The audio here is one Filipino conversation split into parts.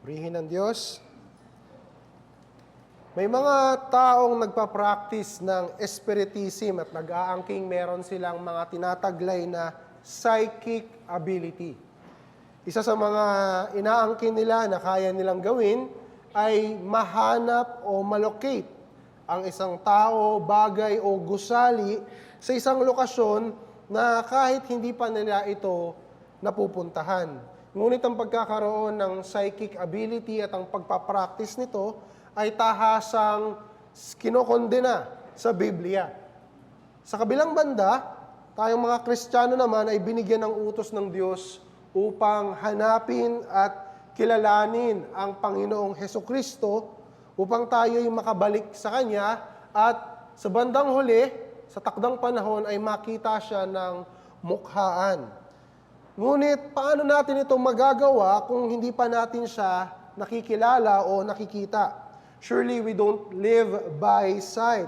Purihin ng Diyos. May mga taong nagpa-practice ng spiritism at nag-aangking meron silang mga tinataglay na psychic ability. Isa sa mga inaangkin nila na kaya nilang gawin ay mahanap o malocate ang isang tao, bagay o gusali sa isang lokasyon na kahit hindi pa nila ito napupuntahan. Ngunit ang pagkakaroon ng psychic ability at ang pagpapractice nito ay tahasang kinokondena sa Biblia. Sa kabilang banda, tayong mga Kristiyano naman ay binigyan ng utos ng Diyos upang hanapin at kilalanin ang Panginoong Hesukristo upang tayo ay makabalik sa Kanya at sa bandang huli, sa takdang panahon ay makita siya ng mukhaan. Ngunit paano natin ito magagawa kung hindi pa natin siya nakikilala o nakikita? Surely we don't live by sight.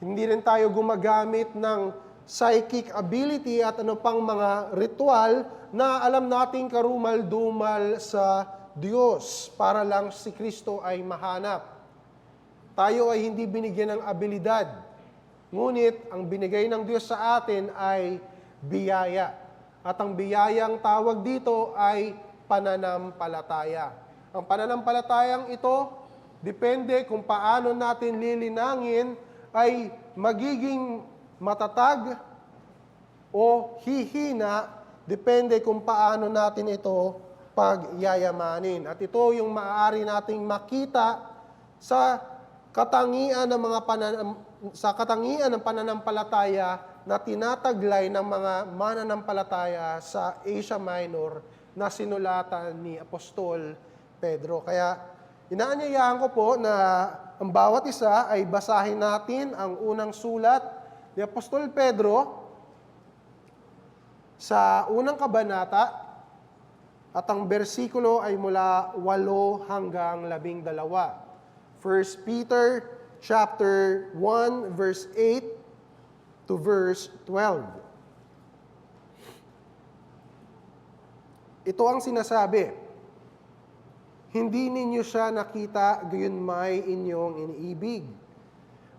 Hindi rin tayo gumagamit ng psychic ability at ano pang mga ritual na alam nating karumal-dumal sa Diyos para lang si Kristo ay mahanap. Tayo ay hindi binigyan ng abilidad. Ngunit ang binigay ng Diyos sa atin ay biyaya. At ang biyayang tawag dito ay pananampalataya. Ang pananampalatayang ito, depende kung paano natin lilinangin, ay magiging matatag o hihina, depende kung paano natin ito pagyayamanin. At ito yung maaari nating makita sa katangian ng pananampalataya na tinataglay ng mga mananampalataya sa Asia Minor na sinulatan ni Apostol Pedro. Kaya inaanyayahan ko po na ang bawat isa ay basahin natin ang unang sulat ni Apostol Pedro sa unang kabanata at ang bersikulo ay mula 8 hanggang 12. 1 Peter chapter 1 verse 8 to verse 12. Ito ang sinasabi, hindi ninyo siya nakita, gayon may inyong iniibig.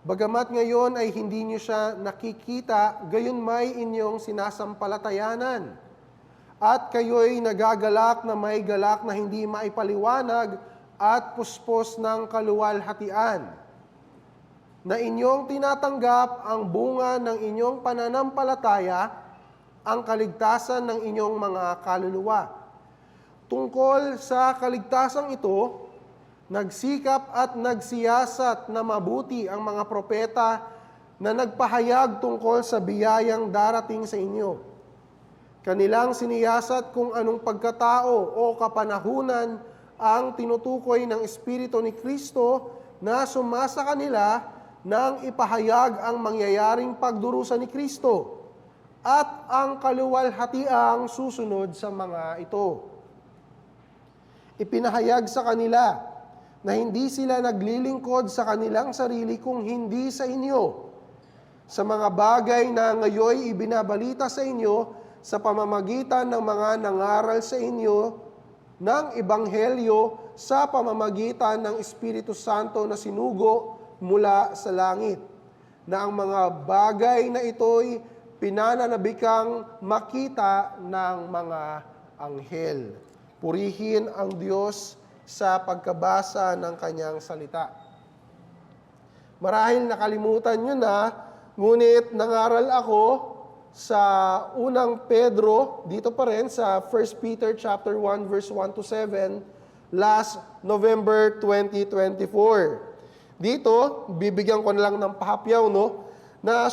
Bagamat ngayon ay hindi niyo siya nakikita, gayon may inyong sinasampalatayanan. At kayo'y nagagalak na may galak na hindi maipaliwanag at puspos ng kaluwalhatian, na inyong tinatanggap ang bunga ng inyong pananampalataya, ang kaligtasan ng inyong mga kaluluwa. Tungkol sa kaligtasang ito, nagsikap at nagsiyasat na mabuti ang mga propeta na nagpahayag tungkol sa biyayang darating sa inyo. Kanilang siniyasat kung anong pagkatao o kapanahunan ang tinutukoy ng Espiritu ni Kristo na sumasa kanila nang ipahayag ang mangyayaring pagdurusa ni Kristo at ang kaluwalhatiang susunod sa mga ito. Ipinahayag sa kanila na hindi sila naglilingkod sa kanilang sarili kung hindi sa inyo, sa mga bagay na ngayoy ibinabalita sa inyo sa pamamagitan ng mga nangaral sa inyo ng Ebanghelyo sa pamamagitan ng Espiritu Santo na sinugo mula sa langit, na ang mga bagay na ito'y pinananabikang makita ng mga anghel. Purihin ang Diyos sa pagkabasa ng Kanyang salita. Marahil nakalimutan nyo na, ngunit nangaral ako sa unang Pedro, dito pa rin sa 1 Peter chapter 1 verse 1 to 7, last November 2024. Dito, bibigyan ko na lang ng pahapyaw, no? Na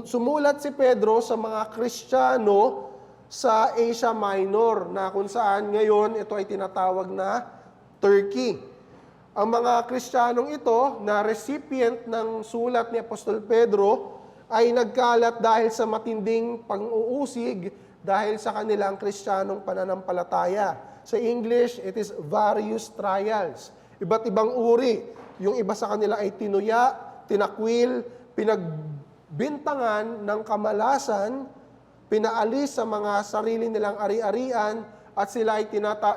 sumulat si Pedro sa mga Kristiyano sa Asia Minor, na kung saan ngayon ito ay tinatawag na Turkey. Ang mga Kristiyanong ito na recipient ng sulat ni Apostol Pedro ay nagkalat dahil sa matinding pang-uusig dahil sa kanilang Kristiyanong pananampalataya. Sa English, it is various trials. Iba't ibang uri. Yung iba sa kanila ay tinuya, tinakwil, pinagbintangan ng kamalasan, pinaalis sa mga sarili nilang ari-arian, at sila ay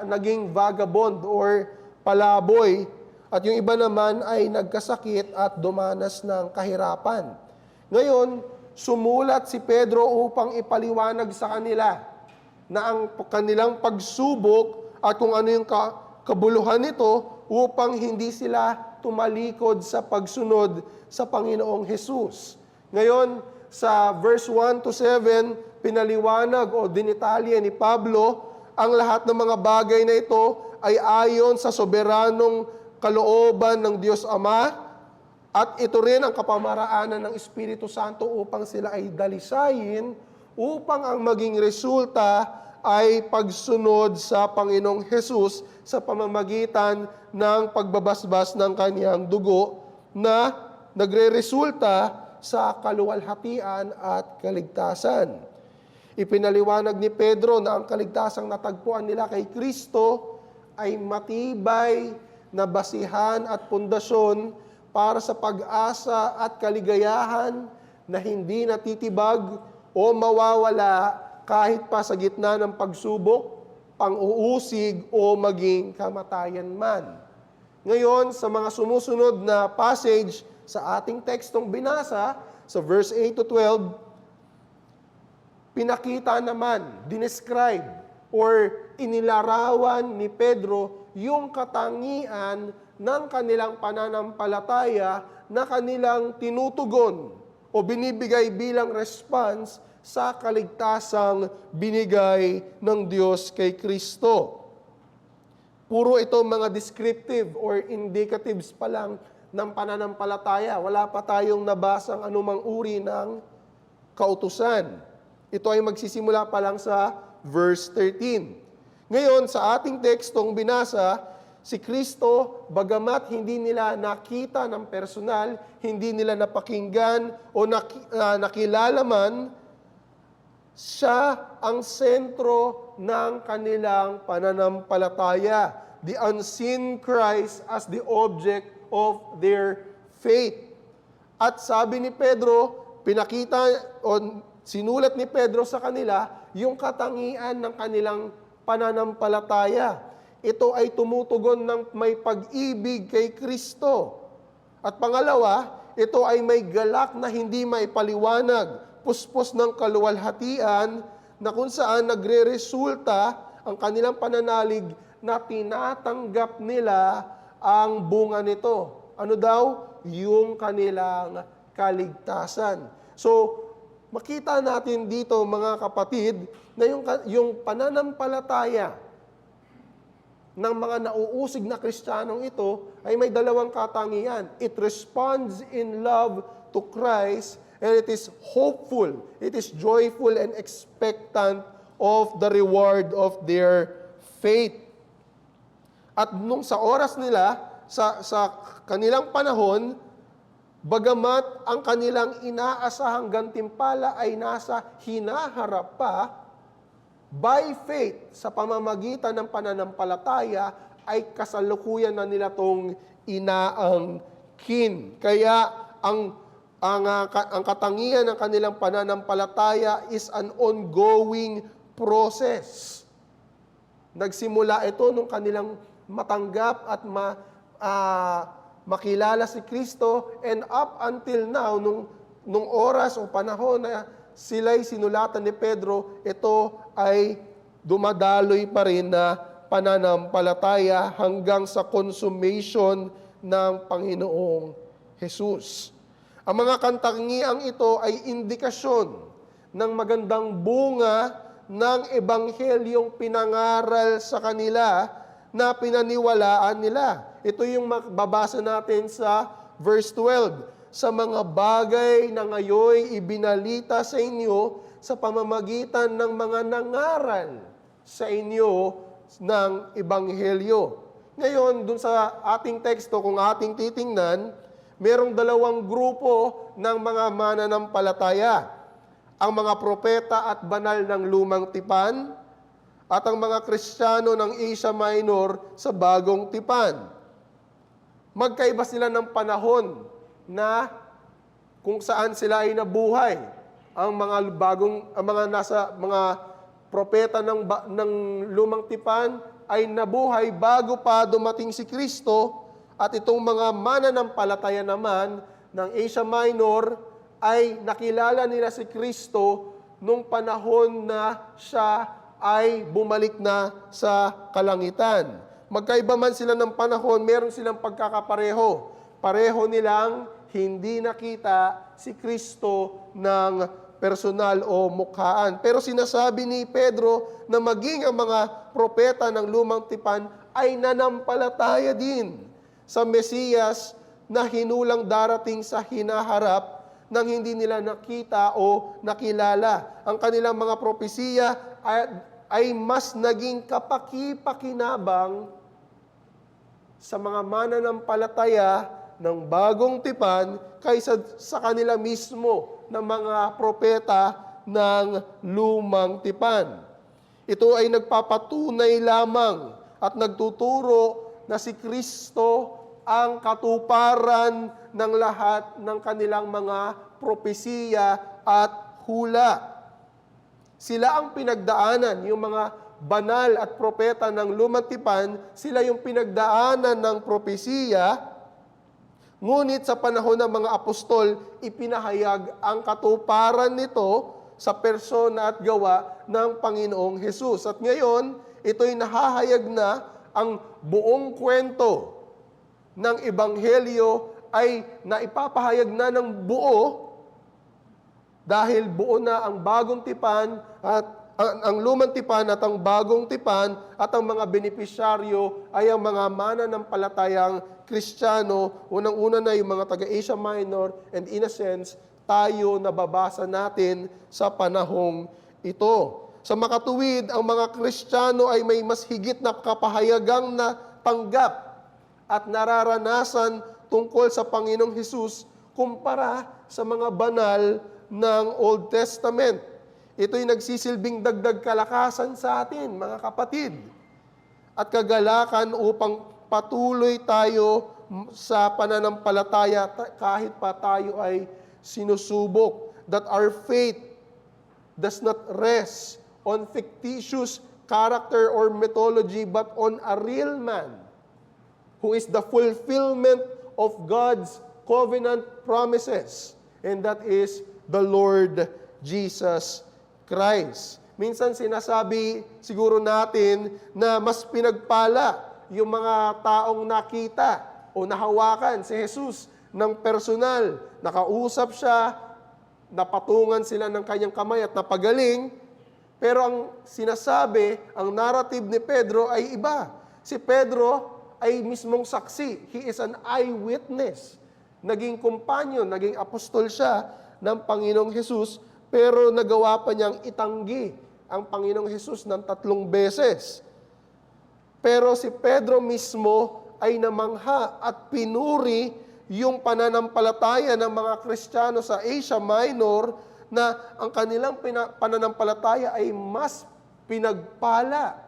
naging vagabond or palaboy, at yung iba naman ay nagkasakit at dumanas ng kahirapan. Ngayon, sumulat si Pedro upang ipaliwanag sa kanila na ang kanilang pagsubok at kung ano yung kabuluhan nito upang hindi sila tumalikod sa pagsunod sa Panginoong Hesus. Ngayon, sa verse 1 to 7, pinaliwanag o dinitalye ni Pablo ang lahat ng mga bagay na ito ay ayon sa soberanong kalooban ng Diyos Ama, at ito rin ang kapamaraanan ng Espiritu Santo upang sila ay dalisayin, upang ang maging resulta ay pagsunod sa Panginoong Hesus sa pamamagitan ng pagbabasbas ng kanyang dugo na nagre-resulta sa kaluwalhatian at kaligtasan. Ipinaliwanag ni Pedro na ang kaligtasang natagpuan nila kay Kristo ay matibay na basihan at pundasyon para sa pag-asa at kaligayahan na hindi natitibag o mawawala kahit pa sa gitna ng pagsubok, pang-uusig o maging kamatayan man. Ngayon, sa mga sumusunod na passage sa ating tekstong binasa, sa verse 8 to 12, pinakita naman, dinescribe, or inilarawan ni Pedro yung katangian ng kanilang pananampalataya na kanilang tinutugon o binibigay bilang response sa kaligtasang binigay ng Diyos kay Kristo. Puro ito mga descriptive or indicatives pa lang ng pananampalataya. Wala pa tayong nabasang anumang uri ng kautusan. Ito ay magsisimula pa lang sa verse 13. Ngayon, sa ating tekstong binasa, si Kristo, bagamat hindi nila nakita ng personal, hindi nila napakinggan o nakilala man, siya ang sentro ng kanilang pananampalataya. The unseen Christ as the object of their faith. At sabi ni Pedro, pinakita o sinulat ni Pedro sa kanila yung katangian ng kanilang pananampalataya. Ito ay tumutugon ng may pag-ibig kay Kristo. At pangalawa, ito ay may galak na hindi maipaliwanag, puspos ng kaluwalhatian na kung saan nagre-resulta ang kanilang pananalig na tinatanggap nila ang bunga nito. Ano daw? Yung kanilang kaligtasan. So, makita natin dito mga kapatid na yung pananampalataya ng mga nauusig na Kristiyanong ito ay may dalawang katangian. It responds in love to Christ and it is hopeful, it is joyful and expectant of the reward of their faith. At nung sa oras nila, sa kanilang panahon, bagamat ang kanilang inaasahang gantimpala ay nasa hinaharap pa, by faith, sa pamamagitan ng pananampalataya, ay kasalukuyan na nila tong inaangkin. Kaya ang katangian ng kanilang pananampalataya is an ongoing process. Nagsimula ito nung kanilang matanggap at makilala si Kristo, and up until now, nung oras o panahon na sila'y sinulatan ni Pedro, ito ay dumadaloy pa rin na pananampalataya hanggang sa consummation ng Panginoong Hesus. Ang mga katangiang ito ay indikasyon ng magandang bunga ng ebanghelyong pinangaral sa kanila na pinaniwalaan nila. Ito yung mababasa natin sa verse 12. Sa mga bagay na ngayoy ibinalita sa inyo sa pamamagitan ng mga nangaral sa inyo ng ebanghelyo. Ngayon, dun sa ating teksto, kung ating titingnan, merong dalawang grupo ng mga mananampalataya. Ang mga propeta at banal ng lumang tipan, at ang mga Kristiyano ng Asia Minor sa bagong tipan. Magkaiba sila ng panahon na kung saan sila ay nabuhay. Ang mga nasa mga propeta ng lumang tipan ay nabuhay bago pa dumating si Kristo, at itong mga mananampalataya naman ng Asia Minor ay nakilala nila si Kristo nung panahon na siya ay bumalik na sa kalangitan. Magkaiba man sila ng panahon, meron silang pagkakapareho. Pareho nilang hindi nakita si Kristo ng personal o mukhaan. Pero sinasabi ni Pedro na maging ang mga propeta ng lumang tipan ay nanampalataya din sa Mesiyas na hinulang darating sa hinaharap nang hindi nila nakita o nakilala. Ang kanilang mga propesiya ay mas naging kapaki-pakinabang sa mga mananampalataya ng bagong tipan kaysa sa kanila mismo na mga propeta ng lumang tipan. Ito ay nagpapatunay lamang at nagtuturo na si Kristo ang katuparan ng lahat ng kanilang mga propesiya at hula. Sila ang pinagdaanan, yung mga banal at propeta ng lumang tipan, sila yung pinagdaanan ng propesiya. Ngunit sa panahon ng mga apostol, ipinahayag ang katuparan nito sa persona at gawa ng Panginoong Hesus. At ngayon, ito'y nahahayag na ang buong kwento ng Ebanghelyo ay naipapahayag na ng buo dahil buo na ang bagong tipan at ang lumang tipan at ang bagong tipan at ang mga benepisyaryo ay ang mga mananampalatayang Kristiyano, unang-una na yung mga taga-Asia Minor, and in a sense, tayo nababasa natin sa panahong ito. Sa makatuwid, ang mga Kristiyano ay may mas higit na kapahayagang na tanggap at nararanasan tungkol sa Panginoong Hesus kumpara sa mga banal ng Old Testament. Ito'y nagsisilbing dagdag kalakasan sa atin, mga kapatid, at kagalakan upang patuloy tayo sa pananampalataya kahit pa tayo ay sinusubok. That our faith does not rest on fictitious character or mythology, but on a real man who is the fulfillment of God's covenant promises, and that is the Lord Jesus Christ. Minsan sinasabi siguro natin na mas pinagpala yung mga taong nakita o nahawakan si Jesus ng personal. Nakausap siya, napatungan sila ng kanyang kamay at napagaling. Pero ang sinasabi, ang narrative ni Pedro ay iba. Si Pedro ay mismong saksi. He is an eyewitness. Naging kumpanyon, naging apostol siya ng Panginoong Hesus, pero nagawa pa niyang itanggi ang Panginoong Hesus ng 3 beses. Pero si Pedro mismo ay namangha at pinuri yung pananampalataya ng mga Kristiyano sa Asia Minor na ang kanilang pananampalataya ay mas pinagpala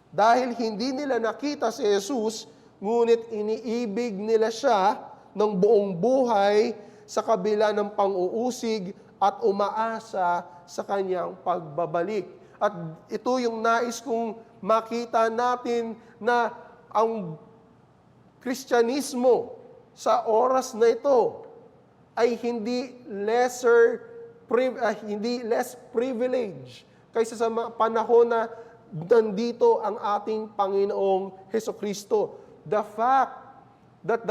dahil hindi nila nakita si Jesus, ngunit iniibig nila siya ng buong buhay sa kabila ng pang-uusig at umaasa sa kanyang pagbabalik. At ito yung nais kong makita natin na ang Kristyanismo sa oras na ito ay hindi less privilege kaysa sa panahon na nandito ang ating Panginoong Hesukristo. The fact that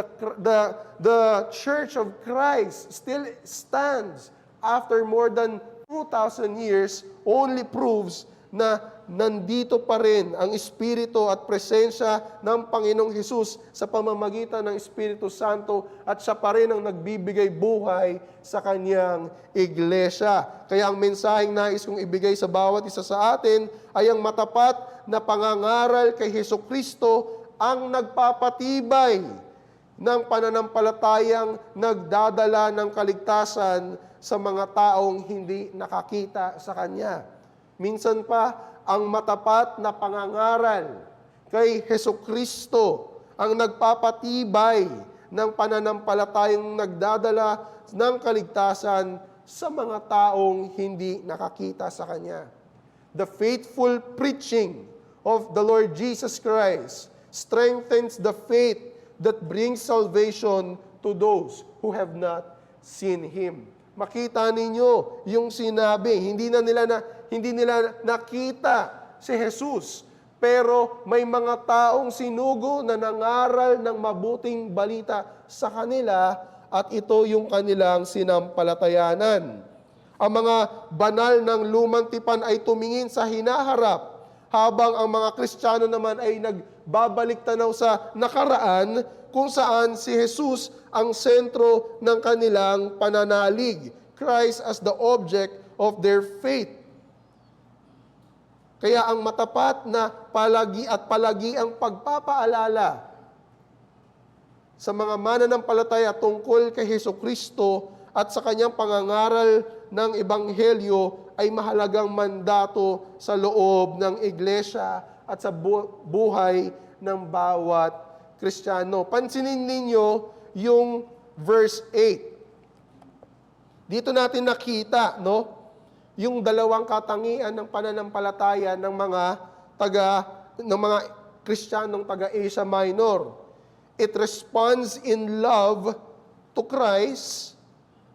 the Church of Christ still stands after more than 2,000 years only proves na nandito pa rin ang Espiritu at presensya ng Panginoong Hesus sa pamamagitan ng Espiritu Santo, at siya pa rin ang nagbibigay buhay sa kanyang iglesia. Kaya ang mensaheng nais kong ibigay sa bawat isa sa atin ay ang matapat na pangangaral kay Hesukristo ang nagpapatibay ng pananampalatayang nagdadala ng kaligtasan sa mga taong hindi nakakita sa Kanya. Minsan pa, ang matapat na pangangaral kay Hesukristo ang nagpapatibay ng pananampalatayang nagdadala ng kaligtasan sa mga taong hindi nakakita sa Kanya. the faithful preaching of the Lord Jesus Christ strengthens the faith that brings salvation to those who have not seen Him. Makita ninyo yung sinabi, hindi nila nakita si Jesus, pero may mga taong sinugo na nangaral ng mabuting balita sa kanila at ito yung kanilang sinampalatayanan. Ang mga banal ng lumang tipan ay tumingin sa hinaharap, habang ang mga Kristiyano naman ay nagbabalik tanaw sa nakaraan kung saan si Jesus ang sentro ng kanilang pananalig. Christ as the object of their faith. Kaya ang matapat na palagi ang pagpapaalala sa mga mananampalataya tungkol kay Hesukristo at sa kanyang pangangaral ng Ebanghelyo ay mahalagang mandato sa loob ng iglesia at sa buhay ng bawat Kristiyano. Pansinin ninyo yung verse 8. Dito natin nakita, no, yung dalawang katangian ng pananampalataya ng mga Kristiyanong taga Asia Minor. It responds in love to Christ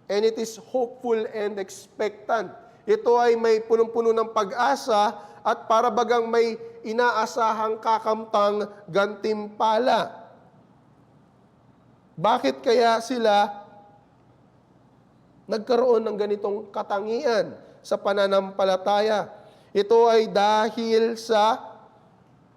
and it is hopeful and expectant. Ito ay may punong-puno ng pag-asa at para bagang may inaasahang kakamtang gantimpala. Bakit kaya sila nagkaroon ng ganitong katangian sa pananampalataya? Ito ay dahil sa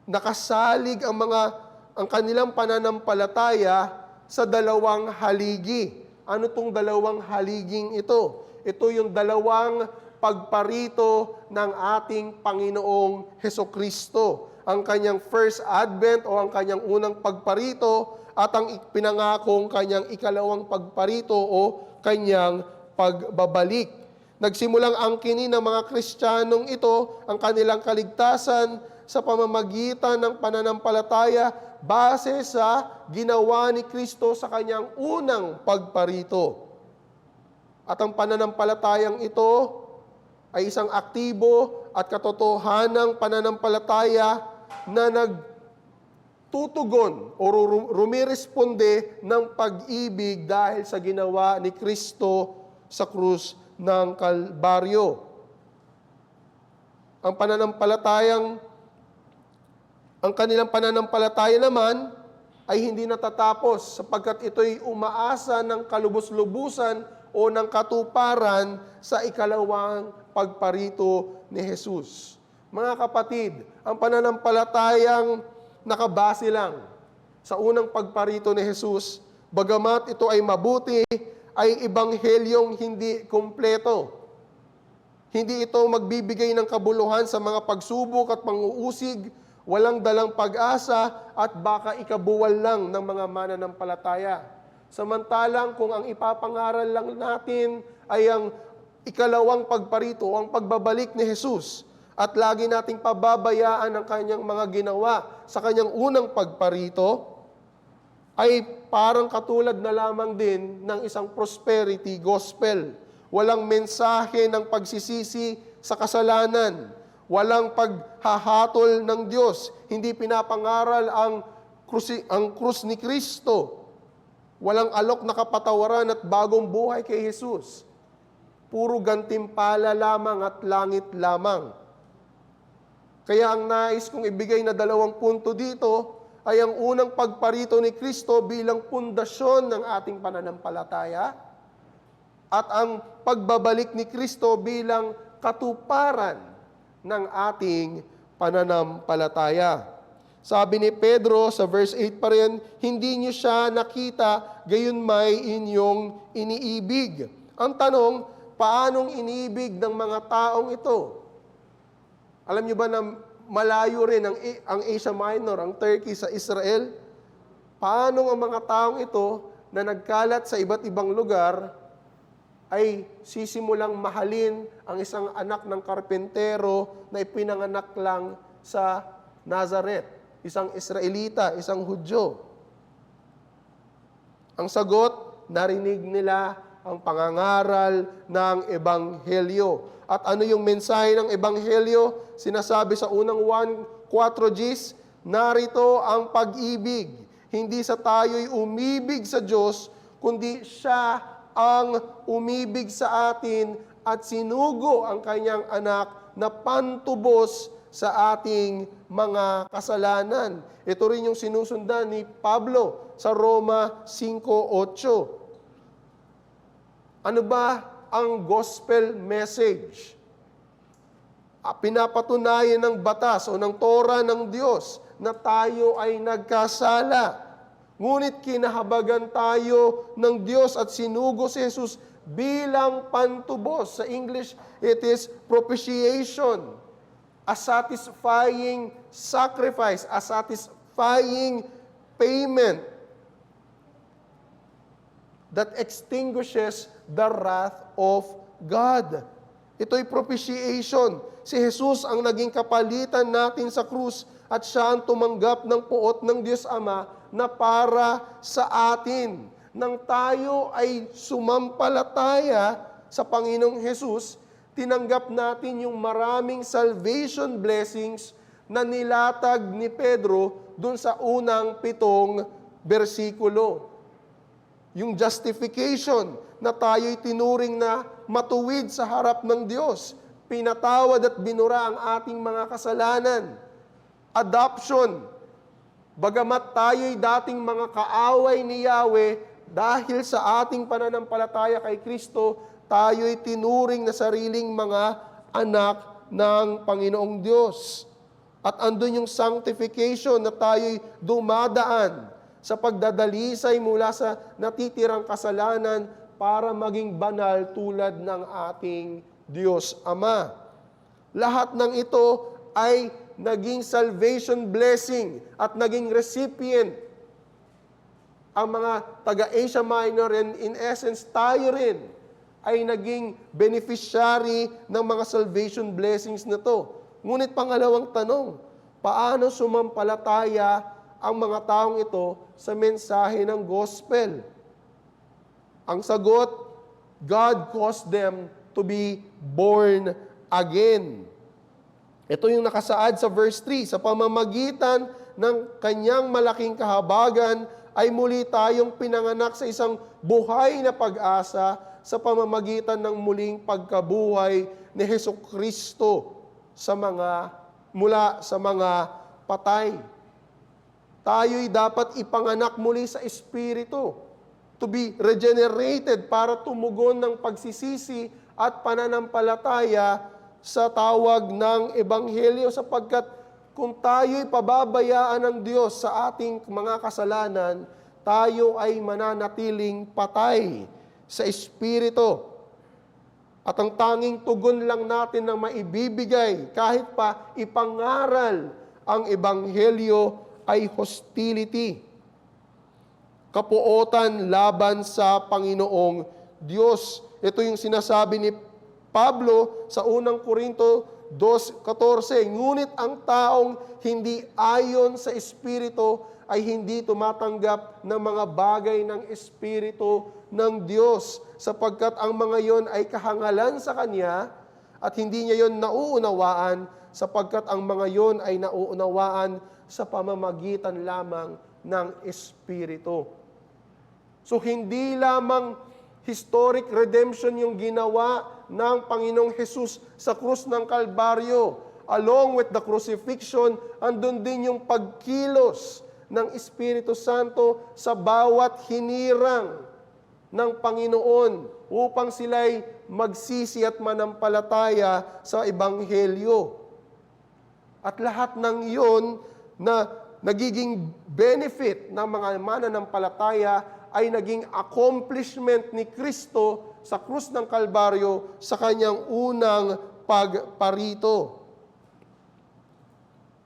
nakasalig ang kanilang pananampalataya sa dalawang haligi. Ano tong dalawang haliging ito? Ito yung dalawang pagparito ng ating Panginoong Hesukristo. Ang kanyang first advent o ang kanyang unang pagparito at ang pinangakong kanyang ikalawang pagparito o kanyang pagbabalik. Nagsimulang angkinin ng mga Kristiyanong ito ang kanilang kaligtasan sa pamamagitan ng pananampalataya base sa ginawa ni Kristo sa kanyang unang pagparito. At ang pananampalatayang ito ay isang aktibo at katotohanang pananampalataya na nagtutugon o rumiresponde ng pag-ibig dahil sa ginawa ni Kristo sa krus ng Kalbaryo. Ang kanilang pananampalataya naman ay hindi natatapos sapagkat ito'y umaasa ng kalubos-lubusan o ng katuparan sa ikalawang pagparito ni Jesus. Mga kapatid, ang pananampalatayang nakabase lang sa unang pagparito ni Jesus, bagamat ito ay mabuti, ay ebanghelyong hindi kumpleto. Hindi ito magbibigay ng kabuluhan sa mga pagsubok at panguusig, walang dalang pag-asa at baka ikabuwal lang ng mga mananampalataya. Samantalang kung ang ipapangaral lang natin ay ang ikalawang pagparito, ang pagbabalik ni Jesus, at lagi nating pababayaan ang kanyang mga ginawa sa kanyang unang pagparito, ay parang katulad na lamang din ng isang prosperity gospel. Walang mensahe ng pagsisisi sa kasalanan. Walang paghahatol ng Diyos. Hindi pinapangaral ang krus ni Kristo. Walang alok na kapatawaran at bagong buhay kay Jesus. Puro gantimpala lamang at langit lamang. Kaya ang nais kong ibigay na 2 punto dito ay ang unang pagparito ni Kristo bilang pundasyon ng ating pananampalataya at ang pagbabalik ni Kristo bilang katuparan ng ating pananampalataya. Sabi ni Pedro sa verse 8 pa rin, hindi niyo siya nakita, gayon may inyong iniibig. Ang tanong, paanong iniibig ng mga taong ito? Alam niyo ba na malayo rin ang Asia Minor, ang Turkey sa Israel? Paano ang mga taong ito na nagkalat sa iba't ibang lugar ay sisimulang mahalin ang isang anak ng karpentero na ipinanganak lang sa Nazareth, isang Israelita, isang Hudyo? Ang sagot, narinig nila ang pangangaral ng Ebanghelyo. At ano yung mensahe ng Ebanghelyo? Sinasabi sa unang 1:4 narito ang pag-ibig. Hindi sa tayo'y umibig sa Diyos, kundi siya ang umibig sa atin at sinugo ang kanyang anak na pantubos sa ating mga kasalanan. Ito rin yung sinusundan ni Pablo sa Roma 5:8. Ano ba ang gospel message? Pinapatunayan ng batas o ng Torah ng Diyos na tayo ay nagkasala. Ngunit kinahabagan tayo ng Diyos at sinugo si Jesus bilang pantubos. Sa English, it is propitiation. A satisfying sacrifice, a satisfying payment that extinguishes the wrath of God. Ito'y propitiation. Si Jesus ang naging kapalitan natin sa krus at siya ang tumanggap ng puot ng Diyos Ama na para sa atin. Nang tayo ay sumampalataya sa Panginoong Jesus, tinanggap natin yung maraming salvation blessings na nilatag ni Pedro dun sa unang 7 bersikulo. Yung justification na tayo'y tinuring na matuwid sa harap ng Diyos. Pinatawad at binura ang ating mga kasalanan. Adoption. Bagamat tayo'y dating mga kaaway ni Yahweh, dahil sa ating pananampalataya kay Kristo, tayo'y tinuring na sariling mga anak ng Panginoong Diyos. At andun yung sanctification na tayo'y dumadaan sa pagdadalisay mula sa natitirang kasalanan para maging banal tulad ng ating Diyos Ama. Lahat ng ito ay naging salvation blessing at naging recipient ang mga taga-Asia Minor, and in essence tayo rin ay naging beneficiary ng mga salvation blessings na to. Ngunit pangalawang tanong, paano sumampalataya ang mga taong ito sa mensahe ng gospel? Ang sagot, God caused them to be born again. Ito yung nakasaad sa verse 3, sa pamamagitan ng kanyang malaking kahabagan ay muli tayong pinanganak sa isang buhay na pag-asa sa pamamagitan ng muling pagkabuhay ni Hesukristo mula sa mga patay. Tayo'y dapat ipanganak muli sa Espiritu, to be regenerated para tumugon ng pagsisisi at pananampalataya sa tawag ng Ebanghelyo, sapagkat kung tayo'y pababayaan ng Diyos sa ating mga kasalanan, tayo ay mananatiling patay sa Espiritu. At ang tanging tugon lang natin na maibibigay kahit pa ipangaral ang Ebanghelyo ay hostility. Kapuotan laban sa Panginoong Diyos. Ito yung sinasabi ni Pablo sa unang Korinto 2:14. Ngunit ang taong hindi ayon sa Espiritu ay hindi tumatanggap ng mga bagay ng Espiritu ng Diyos, sapagkat ang mga yon ay kahangalan sa Kanya at hindi niya yon nauunawaan, sapagkat ang mga yon ay nauunawaan sa pamamagitan lamang ng Espiritu. So hindi lamang historic redemption yung ginawa ng Panginoong Jesus sa krus ng Kalbaryo. Along with the crucifixion, andun din yung pagkilos ng Espiritu Santo sa bawat hinirang ng Panginoon upang sila'y magsisi at manampalataya sa Ebanghelyo. At lahat ng iyon na nagiging benefit ng mga mananampalataya ay naging accomplishment ni Kristo sa krus ng Kalbaryo sa kanyang unang pagparito.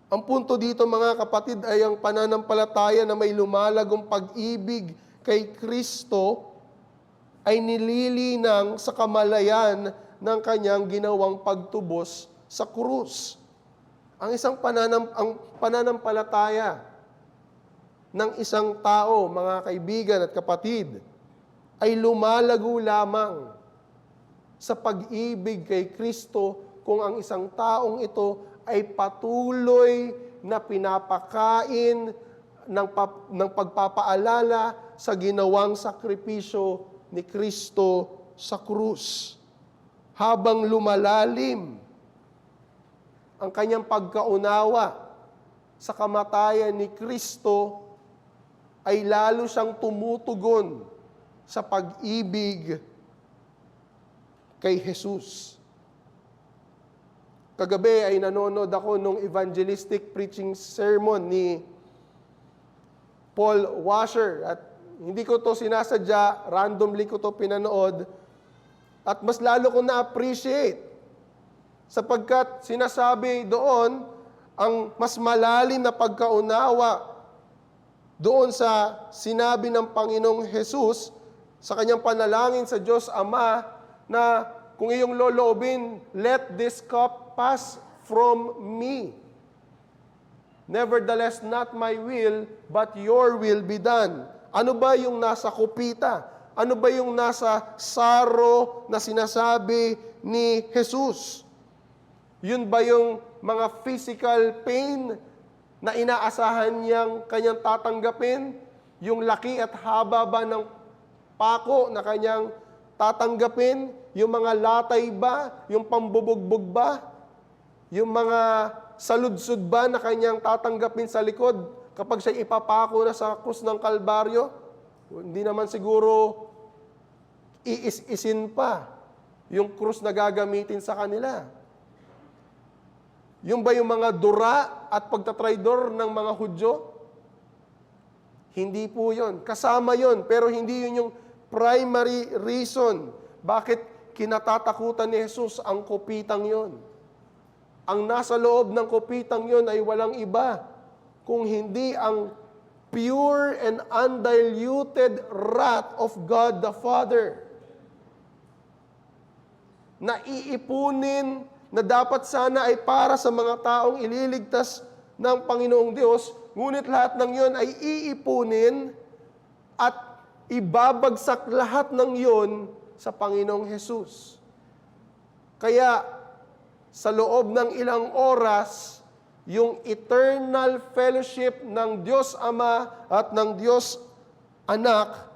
Ang punto dito, mga kapatid, ay ang pananampalataya na may lumalagong pag-ibig kay Kristo ay nililinang sa kamalayan ng kanyang ginawang pagtubos sa krus. Ang pananampalataya ng isang tao, mga kaibigan at kapatid, ay lumalago lamang sa pag-ibig kay Kristo kung ang isang taong ito ay patuloy na pinapakain ng pagpapaalala sa ginawang sakripisyo ni Kristo sa krus. Habang lumalalim ang kanyang pagkaunawa sa kamatayan ni Kristo, ay lalo siyang tumutugon sa pag-ibig kay Jesus. Kagabi ay nanonood ako nung evangelistic preaching sermon ni Paul Washer. At hindi ko to sinasadya, randomly ko to pinanood. At mas lalo ko na-appreciate sapagkat sinasabi doon ang mas malalim na pagkaunawa doon sa sinabi ng Panginoong Jesus sa kanyang panalangin sa Diyos Ama na kung iyong loloobin, let this cup pass from me. Nevertheless, not my will, but your will be done. Ano ba yung nasa kupita? Ano ba yung nasa saro na sinasabi ni Jesus? Yun ba yung mga physical pain na inaasahan niyang kanyang tatanggapin? Yung laki at haba ba ng pako na kanyang tatanggapin? Yung mga latay ba? Yung pambubugbog ba? Yung mga saludsud ba na kanyang tatanggapin sa likod kapag siya ipapako na sa krus ng Kalbaryo? Hindi naman siguro iis-isin pa yung krus na gagamitin sa kanila. Yung ba yung mga dura at pagtatraidor ng mga Hudyo? Hindi po yun. Kasama yun, pero hindi yun yung primary reason bakit kinatatakutan ni Jesus ang kupitang yun. Ang nasa loob ng kupitang yun ay walang iba kung hindi ang pure and undiluted wrath of God the Father na iipunin na dapat sana ay para sa mga taong ililigtas ng Panginoong Diyos, ngunit lahat ng yon ay iipunin at ibabagsak lahat ng yon sa Panginoong Jesus. Kaya, sa loob ng ilang oras, yung eternal fellowship ng Diyos Ama at ng Diyos Anak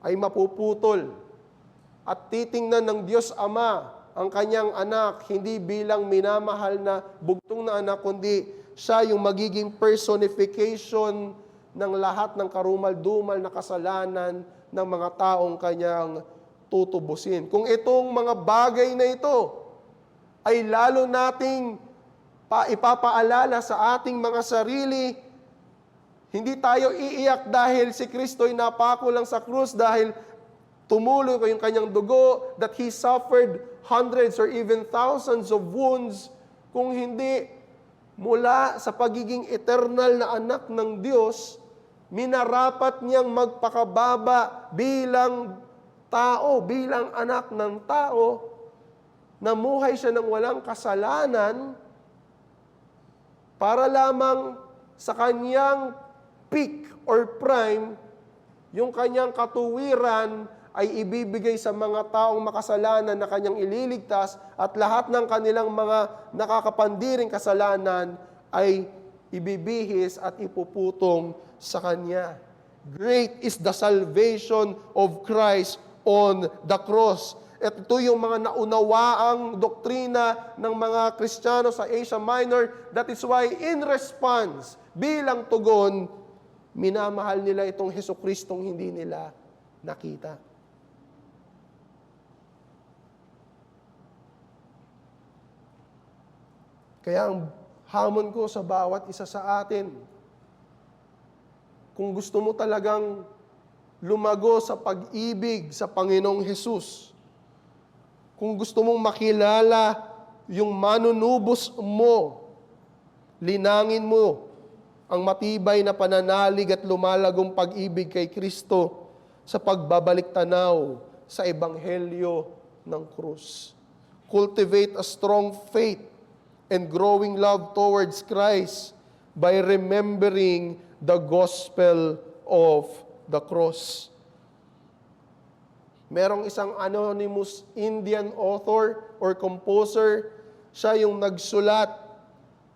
ay mapuputol. At titingnan ng Diyos Ama ang kanyang anak, hindi bilang minamahal na bugtong na anak, kundi siya yung magiging personification ng lahat ng karumal-dumal na kasalanan ng mga taong kanyang tutubusin. Kung itong mga bagay na ito ay lalo nating ipapaalala sa ating mga sarili, hindi tayo iiyak dahil si Kristo'y napako lang sa krus, dahil tumulo ko yung kanyang dugo, that He suffered hundreds or even thousands of wounds, kung hindi mula sa pagiging eternal na anak ng Diyos, minarapat niyang magpakababa bilang tao, bilang anak ng tao, namuhay siya ng walang kasalanan para lamang sa kanyang peak or prime, yung kanyang katuwiran ay ibibigay sa mga taong makasalanan na kanyang ililigtas, at lahat ng kanilang mga nakakapandiring kasalanan ay ibibihis at ipuputong sa kanya. Great is the salvation of Christ on the cross. At ito yung mga naunawaang doktrina ng mga Kristiyano sa Asia Minor. That is why in response, bilang tugon, minamahal nila itong Jesucristong hindi nila nakita. Kaya ang hamon ko sa bawat isa sa atin, kung gusto mo talagang lumago sa pag-ibig sa Panginoong Hesus, kung gusto mong makilala yung manunubos mo, linangin mo ang matibay na pananalig at lumalagong pag-ibig kay Kristo sa pagbabalik tanaw sa Ebanghelyo ng krus. Cultivate a strong faith and growing love towards Christ by remembering the gospel of the cross. Merong isang anonymous Indian author or composer, siya yung nagsulat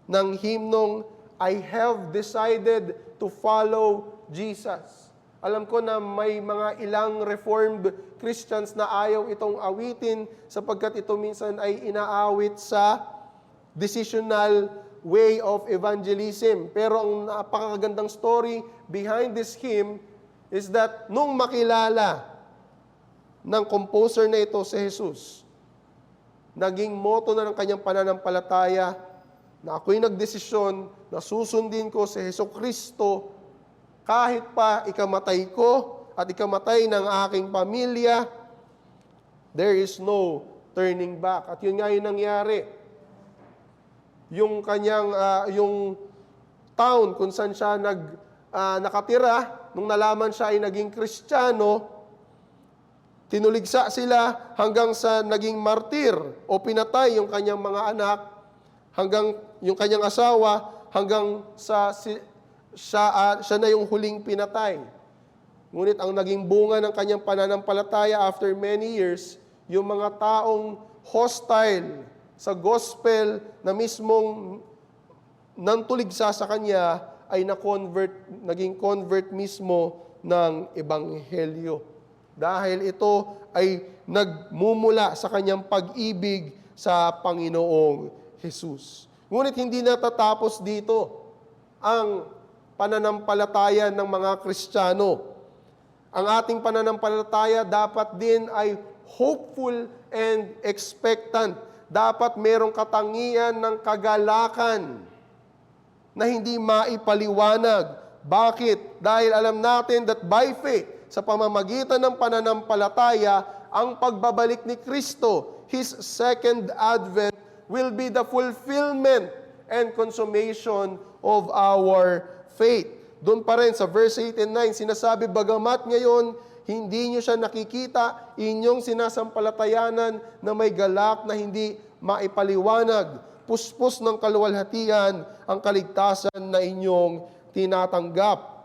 ng himnong I have decided to follow Jesus. Alam ko na may mga ilang Reformed Christians na ayaw itong awitin sapagkat ito minsan ay inaawit sa decisional way of evangelism. Pero ang napakagandang story behind this hymn is that nung makilala ng composer na ito si Jesus, naging motto na ng kanyang pananampalataya na ako'y nagdesisyon na susundin ko si Jesucristo kahit pa ikamatay ko at ikamatay ng aking pamilya, there is no turning back. At yun nga yung nangyari. Yung kanyang, yung town kung saan siya nakatira, nung nalaman siya ay naging Kristiyano, tinuligsa sila hanggang sa naging martir o pinatay yung kanyang mga anak, hanggang yung kanyang asawa, hanggang sa siya na yung huling pinatay. Ngunit ang naging bunga ng kanyang pananampalataya after many years, yung mga taong hostile sa gospel na mismong nantuligsa sa kanya ay naging convert mismo ng ebanghelyo. Dahil ito ay nagmumula sa kanyang pag-ibig sa Panginoong Jesus. Ngunit hindi natatapos dito ang pananampalataya ng mga Kristiyano. Ang ating pananampalataya dapat din ay hopeful and expectant. Dapat merong katangian ng kagalakan na hindi maipaliwanag. Bakit? Dahil alam natin that by faith, sa pamamagitan ng pananampalataya, ang pagbabalik ni Kristo, His second advent, will be the fulfillment and consummation of our faith. Doon pa rin sa verse 8 and 9, sinasabi, bagamat ngayon, hindi nyo siya nakikita, inyong sinasampalatayanan na may galak na hindi maipaliwanag. Puspos ng kaluwalhatian ang kaligtasan na inyong tinatanggap.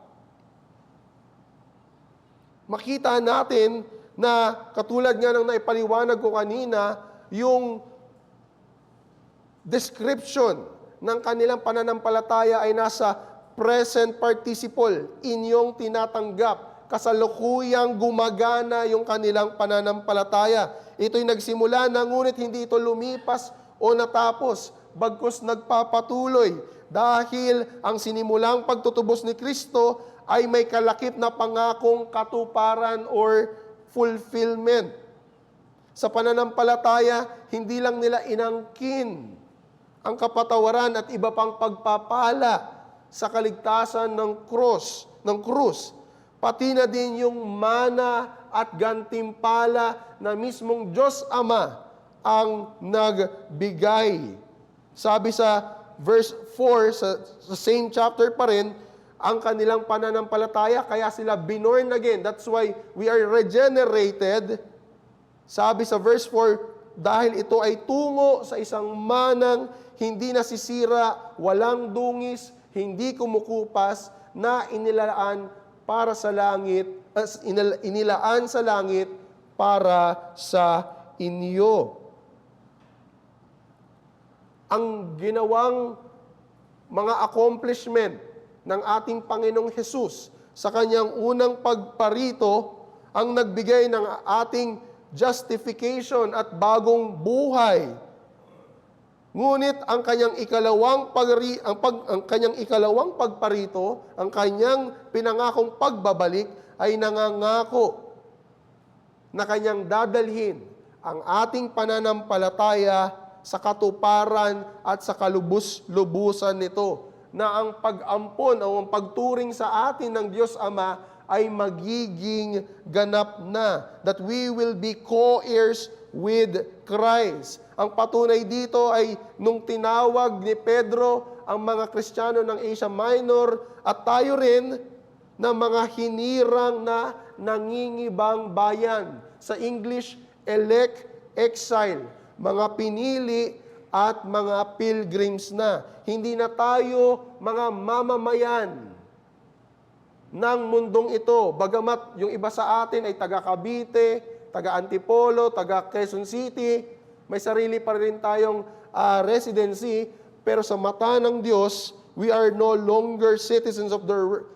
Makita natin na katulad nga ng naipaliwanag ko kanina, yung description ng kanilang pananampalataya ay nasa present participle, inyong tinatanggap, kasalukuyang gumagana yung kanilang pananampalataya. Ito'y nagsimula na ngunit hindi ito lumipas o natapos, bagkus nagpapatuloy dahil ang sinimulang pagtutubos ni Kristo ay may kalakip na pangakong katuparan or fulfillment. Sa pananampalataya, hindi lang nila inangkin ang kapatawaran at iba pang pagpapala sa kaligtasan ng krus, pati na din yung mana at gantimpala na mismong Diyos Ama ang nagbigay. Sabi sa verse 4, sa same chapter pa rin, ang kanilang pananampalataya, kaya sila binorn again. That's why we are regenerated. Sabi sa verse 4, dahil ito ay tungo sa isang manang hindi nasisira, walang dungis, hindi kumukupas, na inilaan sa langit para sa inyo. Ang ginawang mga accomplishment ng ating Panginoong Hesus sa kanyang unang pagparito ang nagbigay ng ating justification at bagong buhay. Ngunit ang kanyang ikalawang pagparito, ang kanyang pinangakong pagbabalik ay nangangako na kanyang dadalhin ang ating pananampalataya sa katuparan at sa kalubos-lubusan nito, na ang pag-ampon o ang pagturing sa atin ng Diyos Ama ay magiging ganap na, that we will be co-heirs with Christ. Ang patunay dito ay nung tinawag ni Pedro ang mga Kristiyano ng Asia Minor at tayo rin na mga hinirang na nangingibang bayan. Sa English, elect, exile, mga pinili at mga pilgrims na. Hindi na tayo mga mamamayan ng mundong ito. Bagamat yung iba sa atin ay taga Cavite, taga Antipolo, taga Quezon City, may sarili pa rin tayong residency, pero sa mata ng Diyos, we are no longer citizens of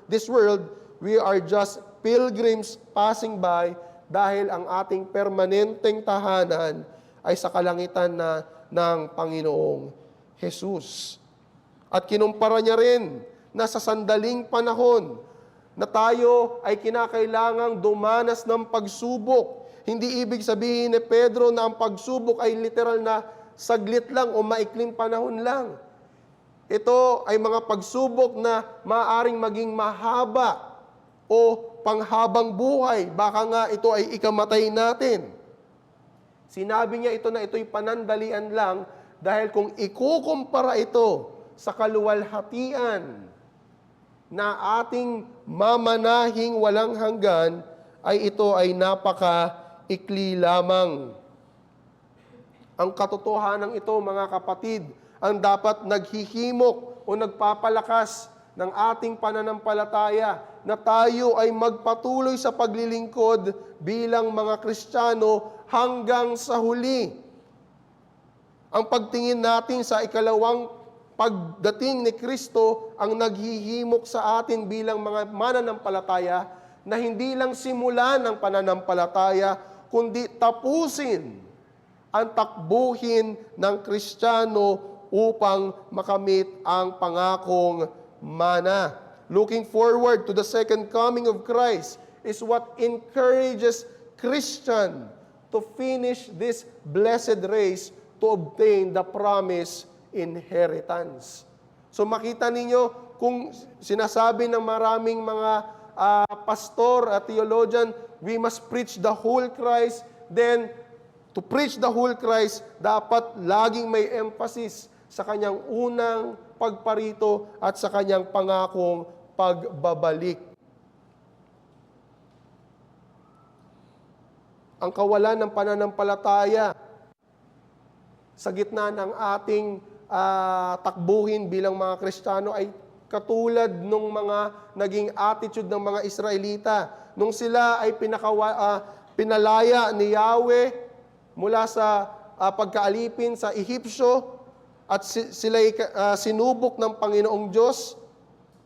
this world, we are just pilgrims passing by dahil ang ating permanenteng tahanan ay sa kalangitan na ng Panginoong Jesus. At kinumpara niya rin na sa sandaling panahon na tayo ay kinakailangang dumanas ng pagsubok. Hindi ibig sabihin ni Pedro na ang pagsubok ay literal na saglit lang o maikling panahon lang. Ito ay mga pagsubok na maaaring maging mahaba o panghabang buhay. Baka nga ito ay ikamatay natin. Sinabi niya ito na ito'y panandalian lang dahil kung ikukumpara ito sa kaluwalhatian na ating mamanahing walang hanggan, ay ito ay napaka-ikli lamang. Ang katotohanan ito, mga kapatid, ang dapat naghihimok o nagpapalakas ng ating pananampalataya na tayo ay magpatuloy sa paglilingkod bilang mga Kristiyano hanggang sa huli. Ang pagtingin natin sa ikalawang pagdating ni Kristo ang naghihimok sa atin bilang mga mananampalataya na hindi lang simulan ng pananampalataya, kundi tapusin ang takbuhin ng Kristiyano upang makamit ang pangakong mana. Looking forward to the second coming of Christ is what encourages Christian to finish this blessed race to obtain the promised inheritance. So makita ninyo kung sinasabi ng maraming mga pastor at theologian, we must preach the whole Christ, then to preach the whole Christ, dapat laging may emphasis sa kanyang unang pagparito at sa kanyang pangakong pagbabalik. Ang kawalan ng pananampalataya sa gitna ng ating takbuhin bilang mga Kristiyano ay katulad nung mga naging attitude ng mga Israelita. Nung sila ay pinalaya ni Yahweh mula sa pagkaalipin sa Ehipsyo at sila'y sinubok ng Panginoong Diyos,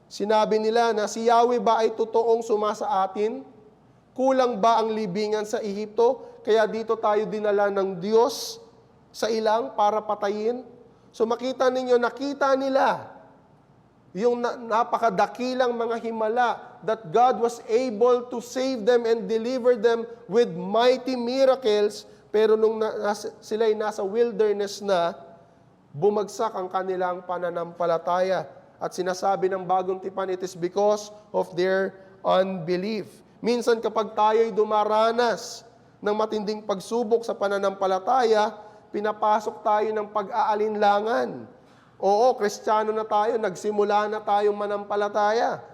sinabi nila na si Yahweh ba ay totoong sumasa atin? Kulang ba ang libingan sa Ehipto? Kaya dito tayo dinala ng Diyos sa ilang para patayin? So makita ninyo, nakita nila yung napakadakilang mga himala that God was able to save them and deliver them with mighty miracles, pero nung sila'y nasa wilderness na, bumagsak ang kanilang pananampalataya. At sinasabi ng Bagong Tipan, it is because of their unbelief. Minsan kapag tayo'y dumaranas ng matinding pagsubok sa pananampalataya, pinapasok tayo ng pag-aalinlangan. Oo, Kristiyano na tayo, nagsimula na tayong manampalataya.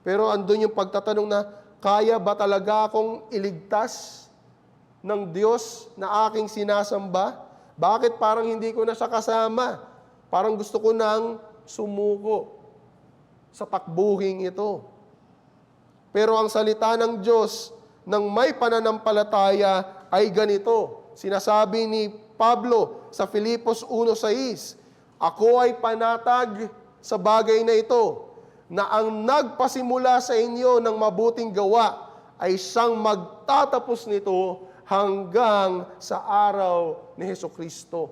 Pero andun yung pagtatanong na, kaya ba talaga akong iligtas ng Diyos na aking sinasamba? Bakit parang hindi ko na siya kasama? Parang gusto ko nang sumuko sa takbuhing ito. Pero ang salita ng Diyos ng may pananampalataya ay ganito. Sinasabi ni Pablo sa Filipos 1:6, ako ay panatag sa bagay na ito, na ang nagpasimula sa inyo ng mabuting gawa ay siyang magtatapos nito hanggang sa araw ni Hesukristo.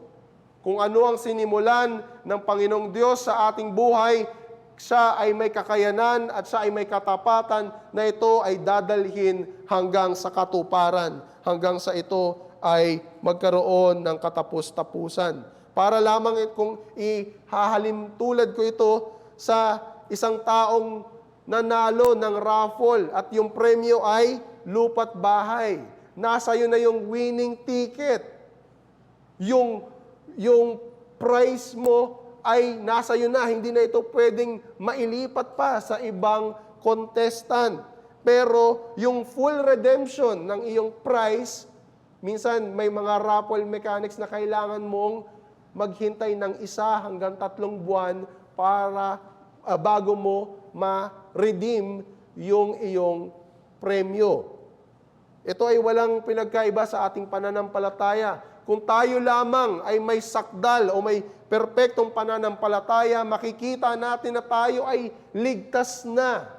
Kung ano ang sinimulan ng Panginoong Diyos sa ating buhay, siya ay may kakayanan at siya ay may katapatan na ito ay dadalhin hanggang sa katuparan, hanggang sa ito ay magkaroon ng katapus-tapusan. Para lamang kung ihahalin tulad ko ito sa isang taong nanalo ng raffle at yung premyo ay lupa't bahay. Nasa iyo na yung winning ticket. Yung prize mo ay nasa iyo na, hindi na ito pwedeng mailipat pa sa ibang contestant. Pero yung full redemption ng iyong prize, minsan may mga raffle mechanics na kailangan mong maghintay ng 1 hanggang 3 buwan para bago mo ma-redeem yung iyong premyo. Ito ay walang pinagkaiba sa ating pananampalataya. Kung tayo lamang ay may sakdal o may perpektong pananampalataya, makikita natin na tayo ay ligtas na.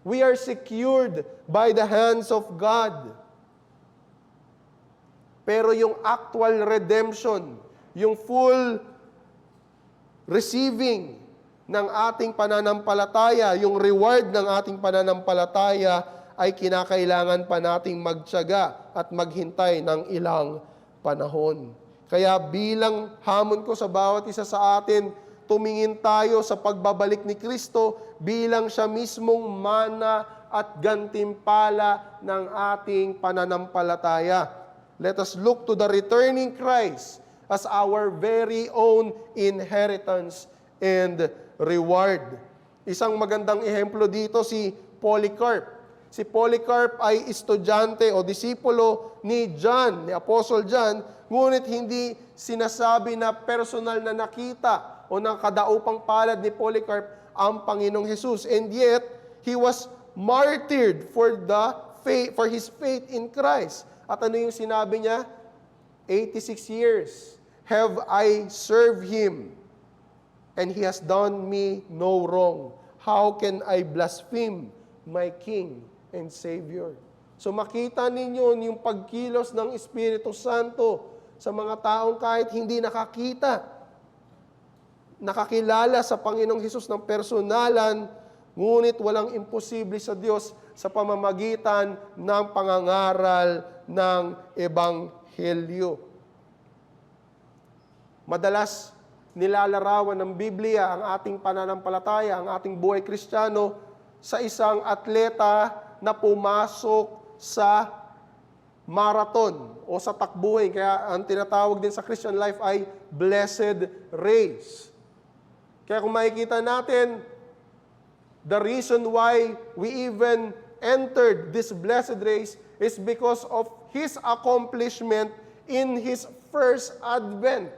We are secured by the hands of God. Pero yung actual redemption, yung full receiving ng ating pananampalataya, yung reward ng ating pananampalataya, ay kinakailangan pa nating magtiyaga at maghintay ng ilang panahon. Kaya bilang hamon ko sa bawat isa sa atin, tumingin tayo sa pagbabalik ni Kristo bilang siya mismong mana at gantimpala ng ating pananampalataya. Let us look to the returning Christ as our very own inheritance and reward. Isang magandang ehemplo dito si Polycarp. Si Polycarp ay estudyante o disipulo ni John, ni Apostle John, ngunit hindi sinasabi na personal na nakita o nakadaupang palad ni Polycarp ang Panginoong Jesus. And yet, he was martyred for his faith in Christ. At ano yung sinabi niya? 86 years have I served Him, and He has done me no wrong. How can I blaspheme my King and Savior? So makita ninyo yung pagkilos ng Espiritu Santo sa mga taong kahit hindi nakakilala sa Panginoong Hesus ng personalan, ngunit walang imposible sa Diyos sa pamamagitan ng pangangaral ng Ebanghelyo. Madalas nilalarawan ng Biblia ang ating pananampalataya, ang ating buhay Kristiyano sa isang atleta na pumasok sa marathon o sa takbuhay. Kaya ang tinatawag din sa Christian life ay blessed race. Kaya kung makikita natin, the reason why we even entered this blessed race is because of His accomplishment in His first advent.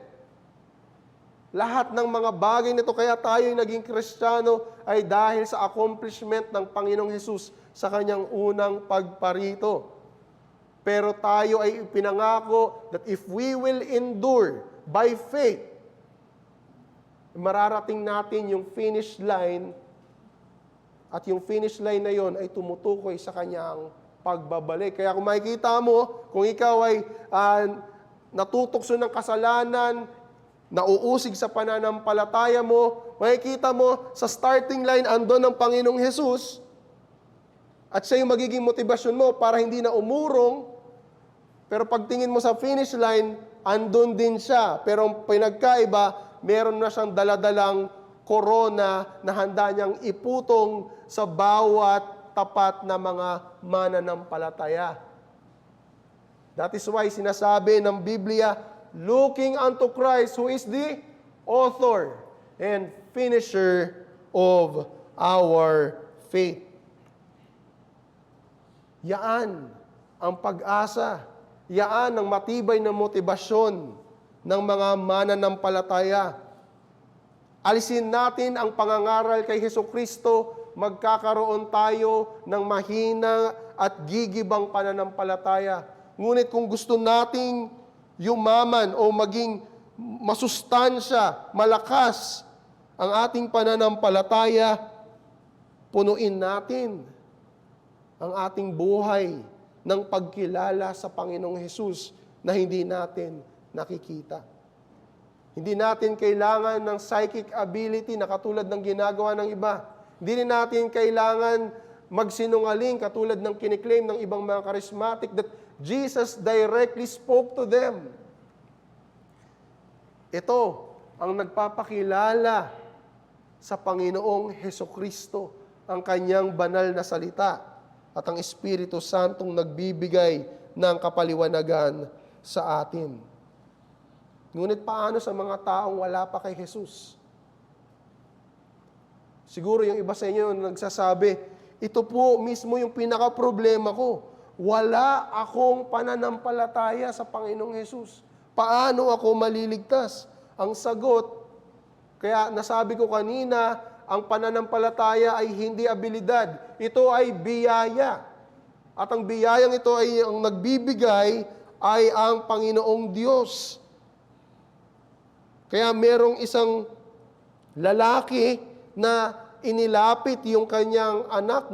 Lahat ng mga bagay nito, kaya tayo naging Kristiyano, ay dahil sa accomplishment ng Panginoong Hesus sa Kanyang unang pagparito. Pero tayo ay ipinangako that if we will endure by faith, mararating natin yung finish line, at yung finish line na yon ay tumutukoy sa Kanyang pagbabalik. Kaya kung makikita mo, kung ikaw ay natutokso ng kasalanan, nauusig sa pananampalataya mo, makikita mo sa starting line andon ng Panginoong Hesus, at siya yung magiging motivasyon mo para hindi na umurong. Pero pagtingin mo sa finish line, andun din siya. Pero ang pinagkaiba, meron na siyang daladalang korona na handa niyang iputong sa bawat tapat na mga mananampalataya. That is why sinasabi ng Biblia, looking unto Christ, who is the author and finisher of our faith. Yaan ang pag-asa. Yaan ang matibay na motibasyon ng mga mananampalataya. Alisin natin ang pangangaral kay Hesukristo, magkakaroon tayo ng mahina at gigibang pananampalataya. Ngunit kung gusto nating yumaman o maging masustansya, malakas ang ating pananampalataya, punuin natin ang ating buhay ng pagkilala sa Panginoong Hesus na hindi natin nakikita. Hindi natin kailangan ng psychic ability na katulad ng ginagawa ng iba. Hindi natin kailangan magsinungaling katulad ng kiniklaim ng ibang mga charismatic that Jesus directly spoke to them. Ito ang nagpapakilala sa Panginoong Hesukristo, ang Kanyang banal na salita at ang Espiritu Santong nagbibigay ng kapaliwanagan sa atin. Ngunit paano sa mga taong wala pa kay Jesus? Siguro yung iba sa inyo nagsasabi, ito po mismo yung pinaka-problema ko. Wala akong pananampalataya sa Panginoong Hesus. Paano ako maliligtas? Ang sagot, kaya nasabi ko kanina, ang pananampalataya ay hindi abilidad. Ito ay biyaya. At ang biyayang ito ay ang nagbibigay ay ang Panginoong Diyos. Kaya merong isang lalaki na inilapit yung kanyang anak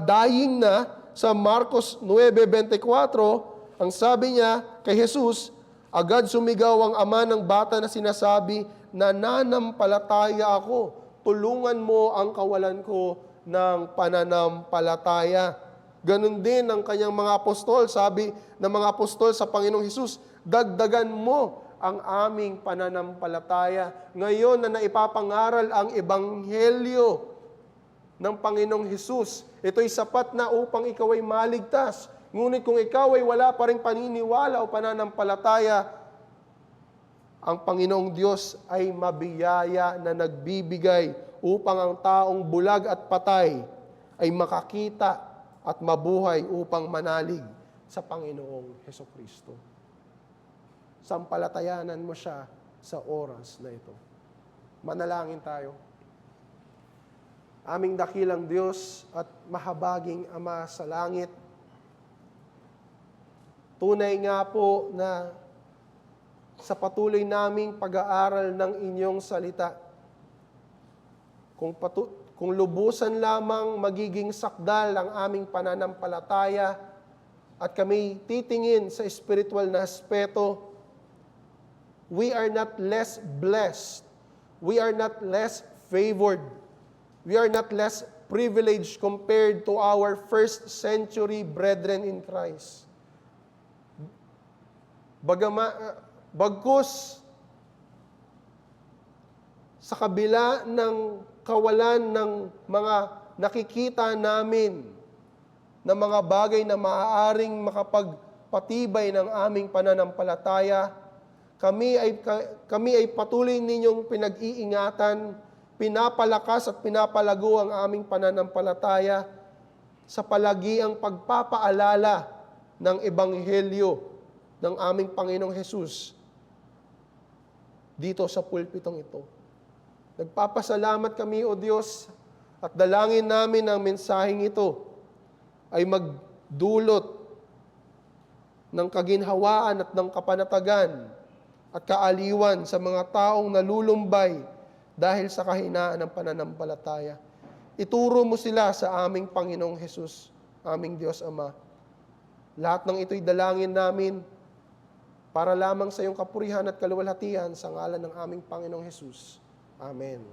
dying na sa Marcos 9:24, ang sabi niya kay Jesus, agad sumigaw ang ama ng bata na sinasabi, nananampalataya ako, tulungan mo ang kawalan ko ng pananampalataya. Ganon din ang kanyang mga apostol, sabi ng mga apostol sa Panginoong Hesus, dagdagan mo ang aming pananampalataya. Ngayon na naipapangaral ang ebanghelyo ng Panginoong Hesus, ito'y sapat na upang ikaw ay maligtas. Ngunit kung ikaw ay wala pa rin paniniwala o pananampalataya, ang Panginoong Diyos ay mabiyaya na nagbibigay upang ang taong bulag at patay ay makakita at mabuhay upang manalig sa Panginoong Hesukristo. Sampalatayanan mo siya sa oras na ito. Manalangin tayo. Aming dakilang Diyos at mahabaging Ama sa langit, tunay nga po na sa patuloy naming pag-aaral ng inyong salita, kung lubusan lamang magiging sakdal ang aming pananampalataya at kami titingin sa spiritual na aspeto, we are not less blessed, we are not less favored, we are not less privileged compared to our first century brethren in Christ. Bagkus, sa kabila ng kawalan ng mga nakikita namin na mga bagay na maaaring makapagpatibay ng aming pananampalataya, kami ay patuloy ninyong pinag-iingatan, pinapalakas at pinapalago ang aming pananampalataya sa palagiang pagpapaalala ng ebanghelyo ng aming Panginoong Hesus dito sa pulpitong ito. Nagpapasalamat kami, O Diyos, at dalangin namin ang mensaheng ito ay magdulot ng kaginhawaan at ng kapanatagan at kaaliwan sa mga taong nalulumbay dahil sa kahinaan ng pananampalataya. Ituro mo sila sa aming Panginoong Hesus, aming Diyos Ama. Lahat ng ito'y dalangin namin para lamang sa iyong kapurihan at kaluwalhatian sa ngalan ng aming Panginoong Hesus. Amen.